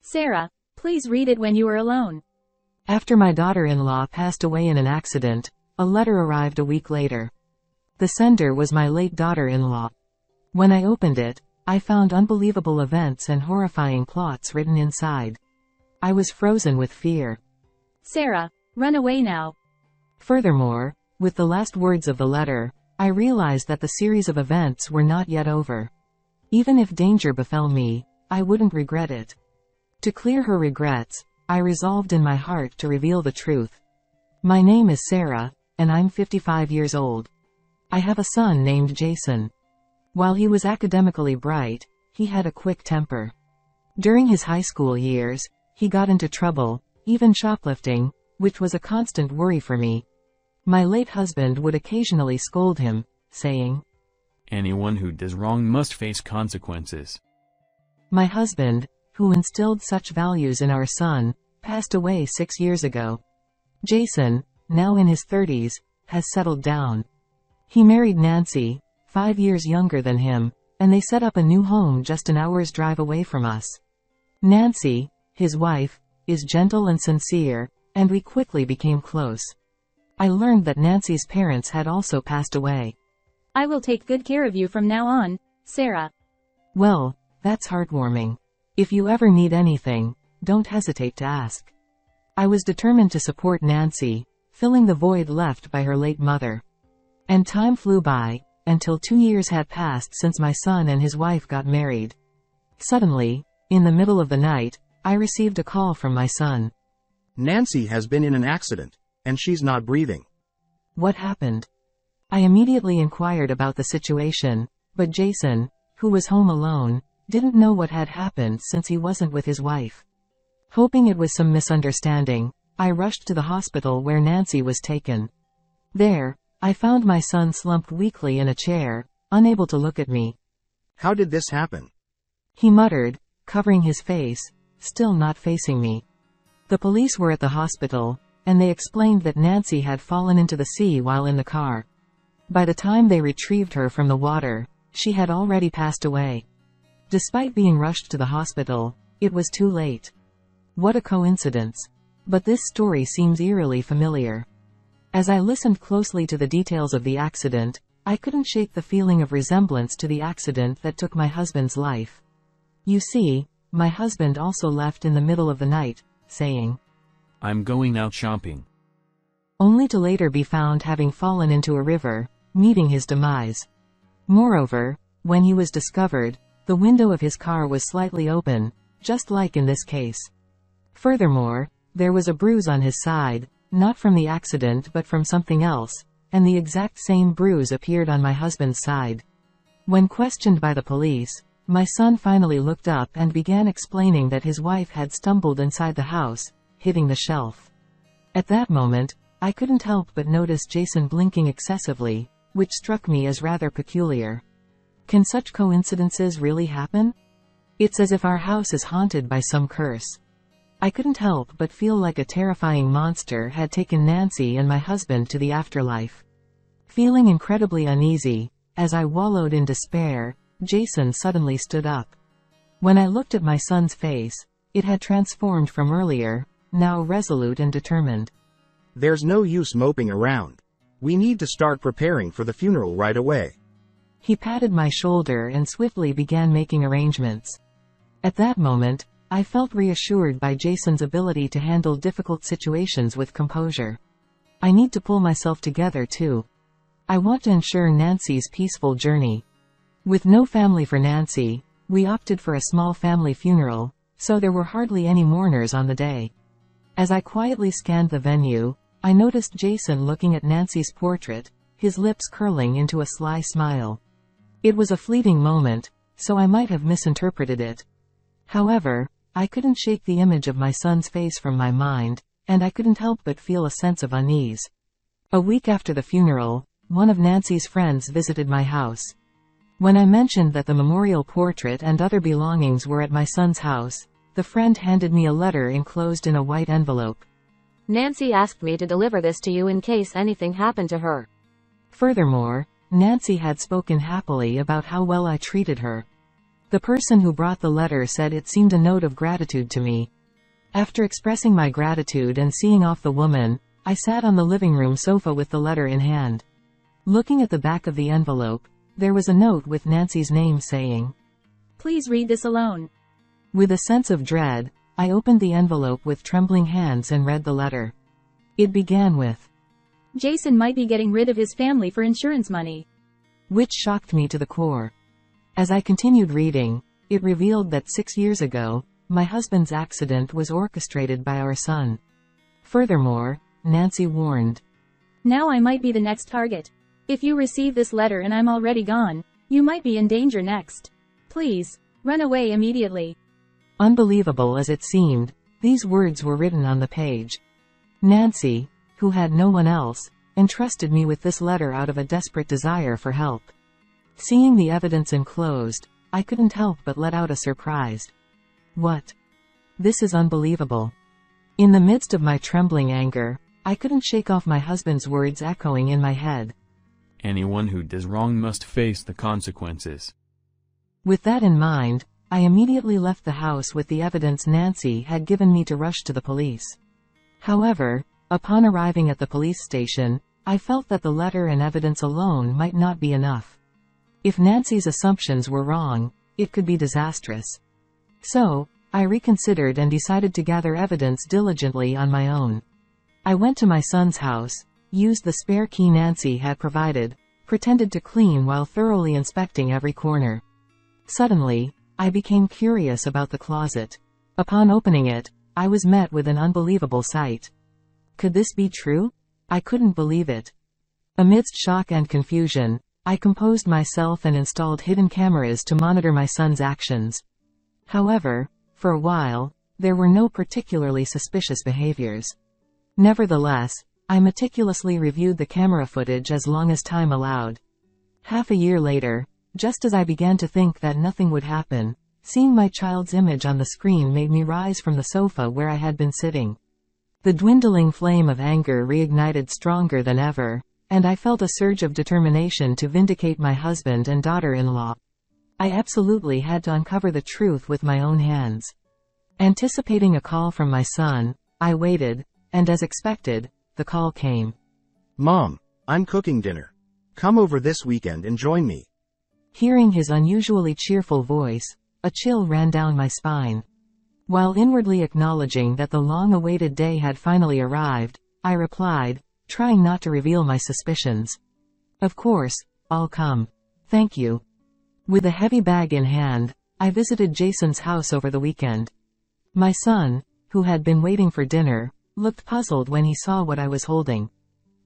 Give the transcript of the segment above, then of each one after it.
Sarah, please read it when you are alone. After my daughter-in-law passed away in an accident, a letter arrived a week later. The sender was my late daughter-in-law. When I opened it, I found unbelievable events and horrifying plots written inside. I was frozen with fear. Sarah, run away now. Furthermore, with the last words of the letter, I realized that the series of events were not yet over. Even if danger befell me, I wouldn't regret it. To clear her regrets, I resolved in my heart to reveal the truth. My name is Sarah, and I'm 55 years old. I have a son named Jason. While he was academically bright, he had a quick temper. During his high school years, he got into trouble, even shoplifting, which was a constant worry for me. My late husband would occasionally scold him, saying, "Anyone who does wrong must face consequences." My husband, who instilled such values in our son, passed away 6 years ago. Jason, now in his 30s, has settled down. He married Nancy, 5 years younger than him, and they set up a new home just an hour's drive away from us. Nancy, his wife, is gentle and sincere, and we quickly became close. I learned that Nancy's parents had also passed away. I will take good care of you from now on, Sarah. Well, that's heartwarming. If you ever need anything, don't hesitate to ask. I was determined to support Nancy, filling the void left by her late mother. And time flew by, until 2 years had passed since my son and his wife got married. Suddenly, in the middle of the night, I received a call from my son. Nancy has been in an accident, and she's not breathing. What happened? I immediately inquired about the situation, but Jason, who was home alone, didn't know what had happened since he wasn't with his wife. Hoping it was some misunderstanding, I rushed to the hospital where Nancy was taken. There, I found my son slumped weakly in a chair, unable to look at me. How did this happen? He muttered, covering his face, still not facing me. The police were at the hospital, and they explained that Nancy had fallen into the sea while in the car. By the time they retrieved her from the water, she had already passed away. Despite being rushed to the hospital, it was too late. What a coincidence. But this story seems eerily familiar. As I listened closely to the details of the accident, I couldn't shake the feeling of resemblance to the accident that took my husband's life. You see, my husband also left in the middle of the night, saying, "I'm going out shopping," only to later be found having fallen into a river, meeting his demise. Moreover, when he was discovered, the window of his car was slightly open, just like in this case. Furthermore, there was a bruise on his side, not from the accident but from something else, and the exact same bruise appeared on my husband's side. When questioned by the police, my son finally looked up and began explaining that his wife had stumbled inside the house, hitting the shelf. At that moment, I couldn't help but notice Jason blinking excessively, which struck me as rather peculiar. Can such coincidences really happen? It's as if our house is haunted by some curse. I couldn't help but feel like a terrifying monster had taken Nancy and my husband to the afterlife. Feeling incredibly uneasy, as I wallowed in despair, Jason suddenly stood up. When I looked at my son's face, it had transformed from earlier, now resolute and determined. There's no use moping around. We need to start preparing for the funeral right away. He patted my shoulder and swiftly began making arrangements. At that moment, I felt reassured by Jason's ability to handle difficult situations with composure. I need to pull myself together too. I want to ensure Nancy's peaceful journey. With no family for Nancy, we opted for a small family funeral, so there were hardly any mourners on the day. As I quietly scanned the venue, I noticed Jason looking at Nancy's portrait, his lips curling into a sly smile. It was a fleeting moment, so I might have misinterpreted it. However, I couldn't shake the image of my son's face from my mind, and I couldn't help but feel a sense of unease. A week after the funeral, one of Nancy's friends visited my house. When I mentioned that the memorial portrait and other belongings were at my son's house, the friend handed me a letter enclosed in a white envelope. Nancy asked me to deliver this to you in case anything happened to her. Furthermore, Nancy had spoken happily about how well I treated her. The person who brought the letter said it seemed a note of gratitude to me. After expressing my gratitude and seeing off the woman, I sat on the living room sofa with the letter in hand. Looking at the back of the envelope, there was a note with Nancy's name saying, "Please read this alone." With a sense of dread, I opened the envelope with trembling hands and read the letter. It began with, "Jason might be getting rid of his family for insurance money." which shocked me to the core. As I continued reading, it revealed that 6 years ago, my husband's accident was orchestrated by our son. Furthermore, Nancy warned, "Now I might be the next target. If you receive this letter and I'm already gone, you might be in danger next. Please, run away immediately." Unbelievable as it seemed, these words were written on the page. Nancy, who had no one else, entrusted me with this letter out of a desperate desire for help. Seeing the evidence enclosed, I couldn't help but let out a surprised, "What? This is unbelievable." In the midst of my trembling anger, I couldn't shake off my husband's words echoing in my head. Anyone who does wrong must face the consequences. With that in mind, I immediately left the house with the evidence Nancy had given me to rush to the police. However, upon arriving at the police station, I felt that the letter and evidence alone might not be enough. If Nancy's assumptions were wrong, it could be disastrous. So, I reconsidered and decided to gather evidence diligently on my own. I went to my son's house, used the spare key Nancy had provided, pretended to clean while thoroughly inspecting every corner. Suddenly, I became curious about the closet. Upon opening it, I was met with an unbelievable sight. Could this be true? I couldn't believe it. Amidst shock and confusion, I composed myself and installed hidden cameras to monitor my son's actions. However, for a while, there were no particularly suspicious behaviors. Nevertheless, I meticulously reviewed the camera footage as long as time allowed. Half a year later, just as I began to think that nothing would happen, seeing my child's image on the screen made me rise from the sofa where I had been sitting. The dwindling flame of anger reignited stronger than ever, and I felt a surge of determination to vindicate my husband and daughter-in-law. I absolutely had to uncover the truth with my own hands. Anticipating a call from my son, I waited, and as expected, the call came. "Mom, I'm cooking dinner. Come over this weekend and join me." Hearing his unusually cheerful voice, a chill ran down my spine. While inwardly acknowledging that the long-awaited day had finally arrived, I replied, trying not to reveal my suspicions. "Of course, I'll come. Thank you." With a heavy bag in hand, I visited Jason's house over the weekend. My son, who had been waiting for dinner, looked puzzled when he saw what I was holding.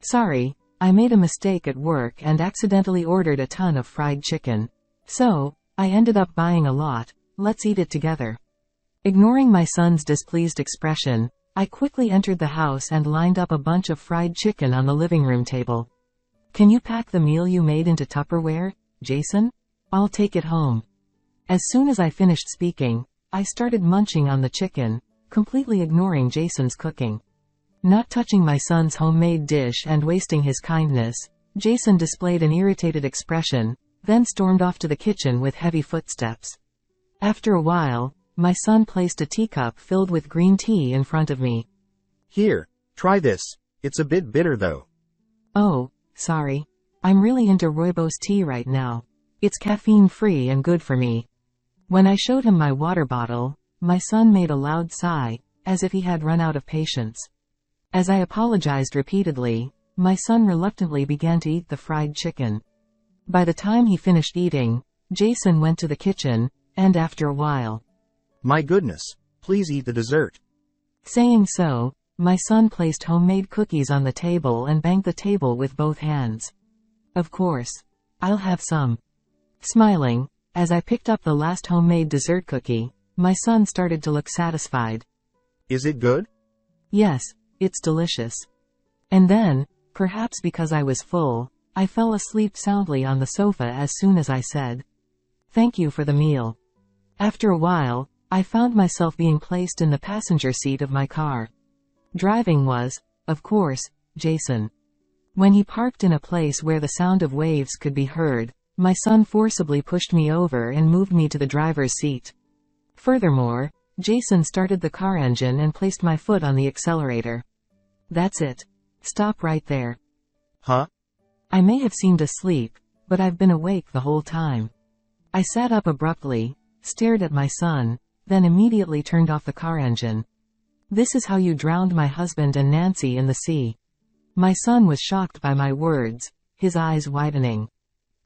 "Sorry, I made a mistake at work and accidentally ordered a ton of fried chicken. So, I ended up buying a lot, let's eat it together." Ignoring my son's displeased expression, I quickly entered the house and lined up a bunch of fried chicken on the living room table. "Can you pack the meal you made into Tupperware, Jason? I'll take it home." As soon as I finished speaking, I started munching on the chicken, completely ignoring Jason's cooking. Not touching my son's homemade dish and wasting his kindness, Jason displayed an irritated expression, then stormed off to the kitchen with heavy footsteps. After a while, my son placed a teacup filled with green tea in front of me. "Here, try this. It's a bit bitter though." "Oh, sorry. I'm really into rooibos tea right now. It's caffeine-free and good for me." When I showed him my water bottle, my son made a loud sigh, as if he had run out of patience. As I apologized repeatedly, my son reluctantly began to eat the fried chicken. By the time he finished eating, Jason went to the kitchen, and after a while, "My goodness, please eat the dessert." Saying so, my son placed homemade cookies on the table and banged the table with both hands. "Of course. I'll have some." Smiling, as I picked up the last homemade dessert cookie, my son started to look satisfied. "Is it good?" "Yes, it's delicious." And then, perhaps because I was full, I fell asleep soundly on the sofa as soon as I said, "Thank you for the meal." After a while, I found myself being placed in the passenger seat of my car. Driving was, of course, Jason. When he parked in a place where the sound of waves could be heard, My son forcibly pushed me over and moved me to the driver's seat. Furthermore, Jason started the car engine and placed my foot on the accelerator. That's it. Stop right there. Huh? I may have seemed asleep, but I've been awake the whole time. I sat up abruptly, stared at my son, then immediately turned off the car engine. This is how you drowned my husband and Nancy in the sea. My son was shocked by my words, his eyes widening.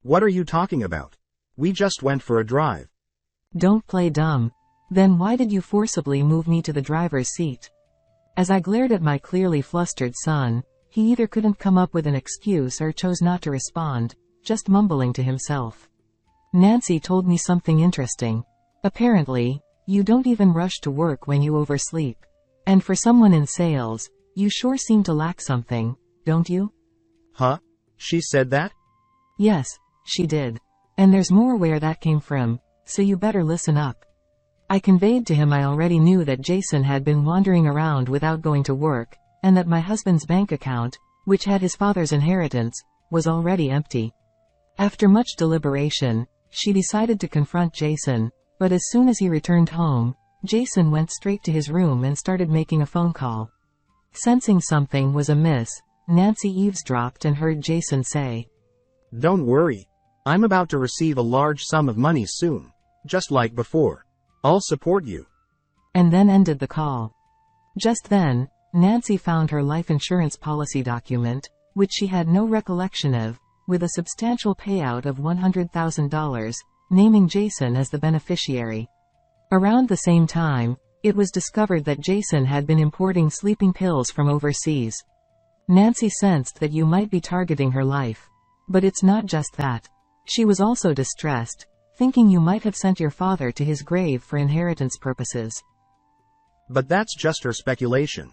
What are you talking about? We just went for a drive. Don't play dumb. Then why did you forcibly move me to the driver's seat? As I glared at my clearly flustered son, he either couldn't come up with an excuse or chose not to respond, just mumbling to himself. Nancy told me something interesting. Apparently, you don't even rush to work when you oversleep. And for someone in sales, you sure seem to lack something, don't you? Huh? She said that? Yes, she did. And there's more where that came from, so you better listen up. I conveyed to him I already knew that Jason had been wandering around without going to work, and that my husband's bank account, which had his father's inheritance, was already empty. After much deliberation, she decided to confront Jason, but as soon as he returned home, Jason went straight to his room and started making a phone call. Sensing something was amiss, Nancy eavesdropped and heard Jason say, Don't worry. I'm about to receive a large sum of money soon. Just like before. I'll support you. And then ended the call. Just then, Nancy found her life insurance policy document, which she had no recollection of, with a substantial payout of $100,000, naming Jason as the beneficiary. Around the same time, it was discovered that Jason had been importing sleeping pills from overseas. Nancy sensed that you might be targeting her life. But it's not just that. She was also distressed, thinking you might have sent your father to his grave for inheritance purposes. But that's just her speculation.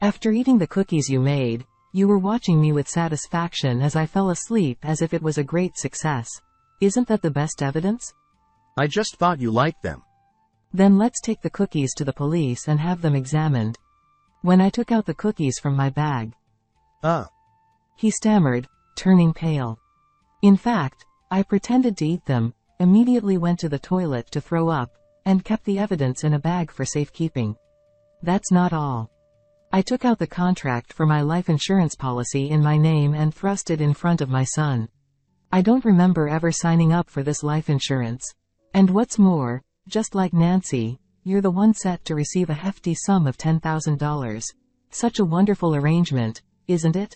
After eating the cookies you made, you were watching me with satisfaction as I fell asleep as if it was a great success. Isn't that the best evidence? I just thought you liked them. Then let's take the cookies to the police and have them examined. When I took out the cookies from my bag. He stammered, turning pale. In fact, I pretended to eat them, immediately went to the toilet to throw up, and kept the evidence in a bag for safekeeping. That's not all. I took out the contract for my life insurance policy in my name and thrust it in front of my son. I don't remember ever signing up for this life insurance. And what's more, just like Nancy, you're the one set to receive a hefty sum of $10,000. Such a wonderful arrangement, isn't it?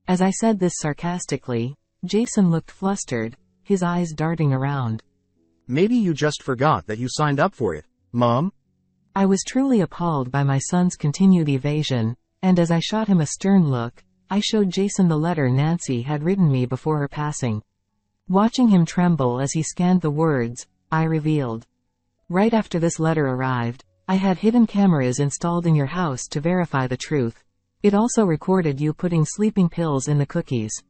As I said this sarcastically, Jason looked flustered, his eyes darting around. Maybe you just forgot that you signed up for it, Mom? I was truly appalled by my son's continued evasion, and as I shot him a stern look, I showed Jason the letter Nancy had written me before her passing. Watching him tremble as he scanned the words, I revealed. Right after this letter arrived, I had hidden cameras installed in your house to verify the truth. It also recorded you putting sleeping pills in the cookies.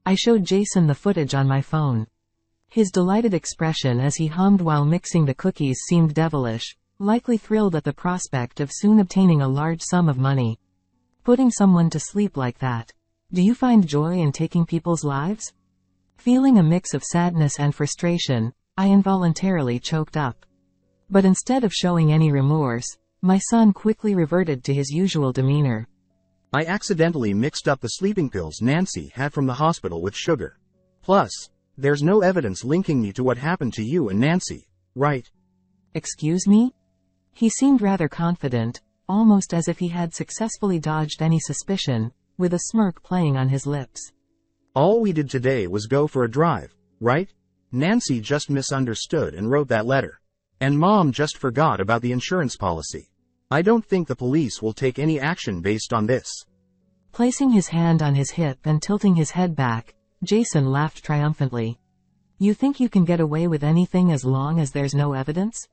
I showed Jason the footage on my phone. His delighted expression as he hummed while mixing the cookies seemed devilish, likely thrilled at the prospect of soon obtaining a large sum of money. Putting someone to sleep like that. Do you find joy in taking people's lives? Feeling a mix of sadness and frustration, I involuntarily choked up. But instead of showing any remorse, my son quickly reverted to his usual demeanor. I accidentally mixed up the sleeping pills Nancy had from the hospital with sugar. Plus, there's no evidence linking me to what happened to you and Nancy, right? Excuse me? He seemed rather confident, almost as if he had successfully dodged any suspicion, with a smirk playing on his lips. All we did today was go for a drive, right? Nancy just misunderstood and wrote that letter. And Mom just forgot about the insurance policy. I don't think the police will take any action based on this. Placing his hand on his hip and tilting his head back, Jason laughed triumphantly. You think you can get away with anything as long as there's no evidence?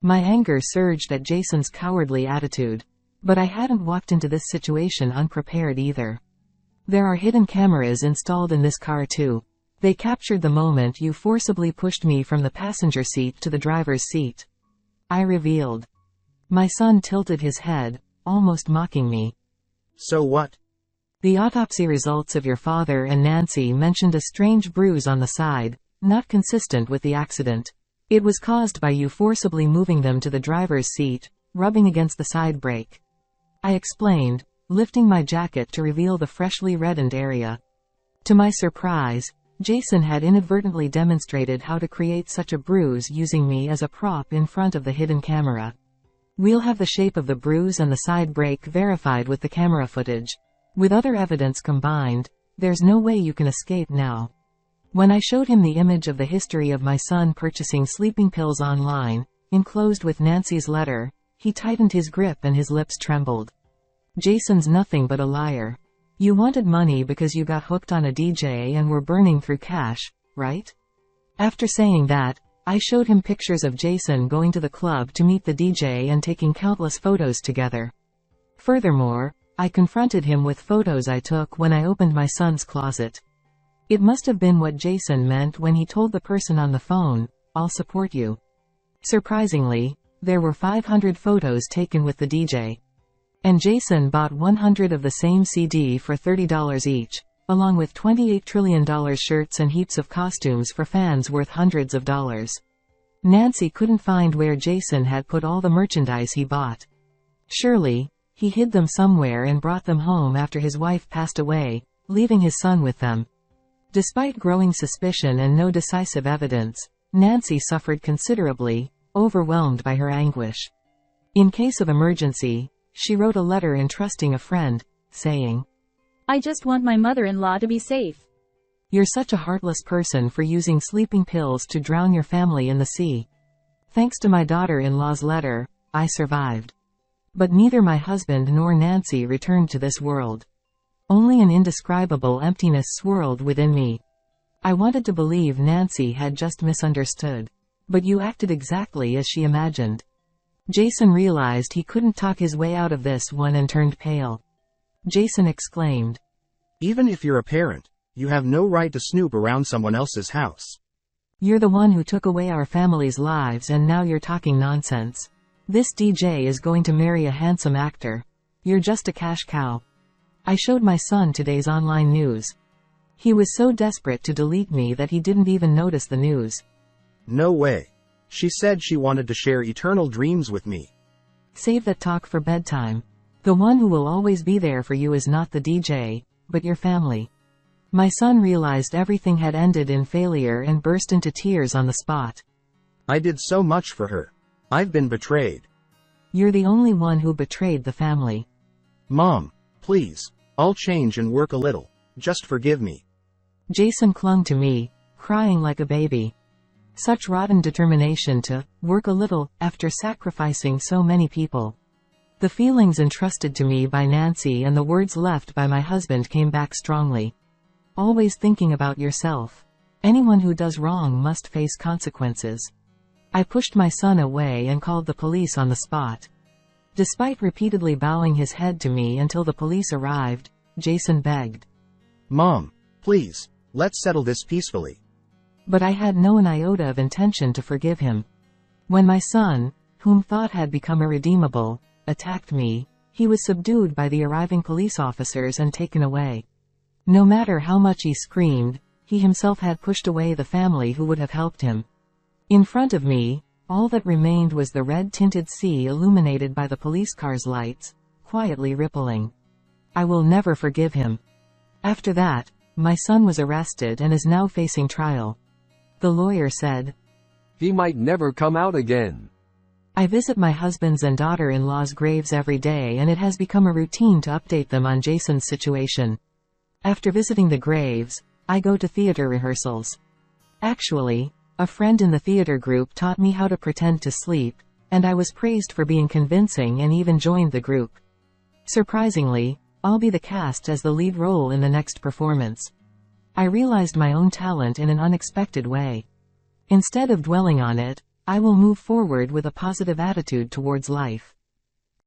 My anger surged at Jason's cowardly attitude. But I hadn't walked into this situation unprepared either. There are hidden cameras installed in this car too. They captured the moment you forcibly pushed me from the passenger seat to the driver's seat. I revealed. My son tilted his head, almost mocking me. So what? The autopsy results of your father and Nancy mentioned a strange bruise on the side, not consistent with the accident. It was caused by you forcibly moving them to the driver's seat, rubbing against the side brake. I explained, lifting my jacket to reveal the freshly reddened area. To my surprise, Jason had inadvertently demonstrated how to create such a bruise using me as a prop in front of the hidden camera. We'll have the shape of the bruise and the side brake verified with the camera footage. With other evidence combined, there's no way you can escape now. When I showed him the image of the history of my son purchasing sleeping pills online, enclosed with Nancy's letter, he tightened his grip and his lips trembled. Jason's nothing but a liar. You wanted money because you got hooked on a DJ and were burning through cash, right? After saying that, I showed him pictures of Jason going to the club to meet the DJ and taking countless photos together. Furthermore, I confronted him with photos I took when I opened my son's closet. It must have been what Jason meant when he told the person on the phone, "I'll support you." Surprisingly, there were 500 photos taken with the DJ. And Jason bought 100 of the same CD for $30 each, along with $28 trillion shirts and heaps of costumes for fans worth hundreds of dollars. Nancy couldn't find where Jason had put all the merchandise he bought. Surely, he hid them somewhere and brought them home after his wife passed away, leaving his son with them. Despite growing suspicion and no decisive evidence, Nancy suffered considerably, overwhelmed by her anguish. In case of emergency, she wrote a letter entrusting a friend, saying, "I just want my mother-in-law to be safe. You're such a heartless person for using sleeping pills to drown your family in the sea. Thanks to my daughter-in-law's letter, I survived. But neither my husband nor Nancy returned to this world. Only an indescribable emptiness swirled within me. I wanted to believe Nancy had just misunderstood. But you acted exactly as she imagined." Jason realized he couldn't talk his way out of this one and turned pale. Jason exclaimed, "Even if you're a parent, you have no right to snoop around someone else's house." "You're the one who took away our family's lives and now you're talking nonsense. This DJ is going to marry a handsome actor. You're just a cash cow." I showed my son today's online news. He was so desperate to delete me that he didn't even notice the news. "No way. She said she wanted to share eternal dreams with me." Save that talk for bedtime. The one who will always be there for you is not the DJ, but your family. My son realized everything had ended in failure and burst into tears on the spot. "I did so much for her. I've been betrayed." "You're the only one who betrayed the family." "Mom, please, I'll change and work a little. Just forgive me." Jason clung to me, crying like a baby. Such rotten determination to work a little after sacrificing so many people. The feelings entrusted to me by Nancy and the words left by my husband came back strongly. Always thinking about yourself. Anyone who does wrong must face consequences. I pushed my son away and called the police on the spot. Despite repeatedly bowing his head to me until the police arrived, Jason begged, "Mom, please, let's settle this peacefully." But I had no iota of intention to forgive him. When my son, whom thought had become irredeemable, attacked me, he was subdued by the arriving police officers and taken away. No matter how much he screamed, he himself had pushed away the family who would have helped him. In front of me, all that remained was the red-tinted sea illuminated by the police car's lights, quietly rippling. I will never forgive him. After that, my son was arrested and is now facing trial. The lawyer said, "He might never come out again." I visit my husband's and daughter-in-law's graves every day and it has become a routine to update them on Jason's situation. After visiting the graves, I go to theater rehearsals. Actually, a friend in the theater group taught me how to pretend to sleep, and I was praised for being convincing and even joined the group. Surprisingly, I'll be the cast as the lead role in the next performance. I realized my own talent in an unexpected way. Instead of dwelling on it, I will move forward with a positive attitude towards life.